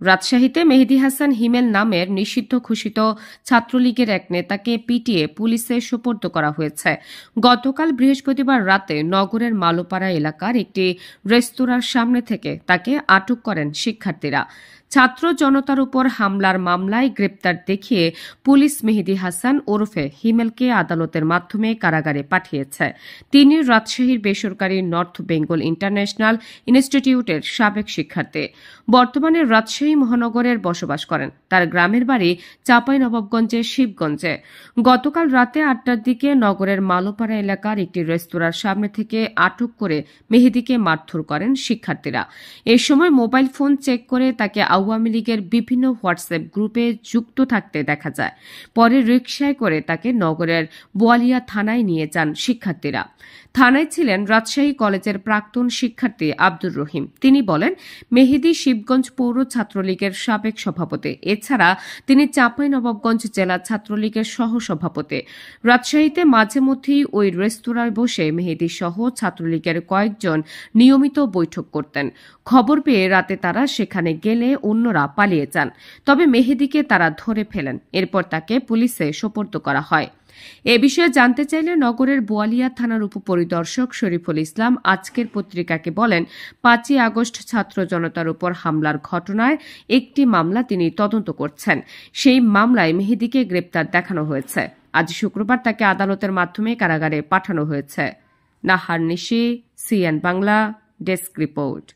রাজশাহীতে মেহেদী হাসান হিমেল নামের নিষিদ্ধ ঘোষিত ছাত্রলীগের এক নেতাকে পিটিয়ে পুলিশে সোপর্দ করা হয়েছে। গতকাল বৃহস্পতিবার রাতে নগরের মালোপাড়া এলাকার একটি রেস্তোরাঁর সামনে থেকে তাকে আটক করেন শিক্ষার্থীরা। ছাত্র জনতার উপর হামলার মামলায় গ্রেপ্তার দেখিয়ে পুলিশ মেহেদী হাসান ওরফে হিমেলকে আদালতের মাধ্যমে কারাগারে পাঠিয়েছে। তিনি রাজশাহীর বেসরকারি নর্থ বেঙ্গল ইন্টারন্যাশনাল ইনস্টিটিউটের সাবেক শিক্ষার্থী। বর্তমানে রাজশাহী মহানগরের বসবাস করেন। তার গ্রামের বাড়ি চাঁপাইনবাবগঞ্জের শিবগঞ্জে। গতকাল রাতে ৮টার দিকে নগরের মালোপাড়া এলাকার একটি রেস্তোরাঁর সামনে থেকে আটক করে মেহেদীকে মারধর করেন শিক্ষার্থীরা। এ সময় মোবাইল ফোন চেক করে তাকে আওয়ামী লীগের বিভিন্ন হোয়াটসঅ্যাপ গ্রুপে যুক্ত থাকতে দেখা যায়। পরে রিকশায় করে তাকে নগরের বোয়ালিয়া থানায় নিয়ে যান শিক্ষার্থীরা। থানায় ছিলেন রাজশাহী কলেজের প্রাক্তন শিক্ষার্থী আব্দুর রহিম। তিনি বলেন, মেহেদী শিবগঞ্জ পৌর ছাত্রলীগের সাবেক সভাপতি। এছাড়া তিনি চাঁপাইনবাবগঞ্জ জেলা ছাত্রলীগের সহ সভাপতি। রাজশাহীতে মাঝে মধ্যেই ওই রেস্তোরাঁয় বসে মেহেদী সহ ছাত্রলীগের কয়েকজন নিয়মিত বৈঠক করতেন। খবর পেয়ে রাতে তারা সেখানে গেলে অন্যরা পালিয়ে যান। তবে মেহেদীকে তারা ধরে ফেলেন। এরপর তাকে পুলিশে সোপর্দ করা হয়। এ বিষয়ে জানতে চাইলে নগরের বোয়ালিয়া থানার উপপরিদর্শক শরীফুল ইসলাম আজকের পত্রিকাকে বলেন, ৫ই আগস্ট ছাত্র জনতার উপর হামলার ঘটনায় একটি মামলা তিনি তদন্ত করছেন। সেই মামলায় মেহেদীকে গ্রেপ্তার দেখানো হয়েছে। আজ শুক্রবার তাকে আদালতের মাধ্যমে কারাগারে পাঠানো হয়েছে। নাহার নিশি, সিএন বাংলা, ডেস্ক রিপোর্ট।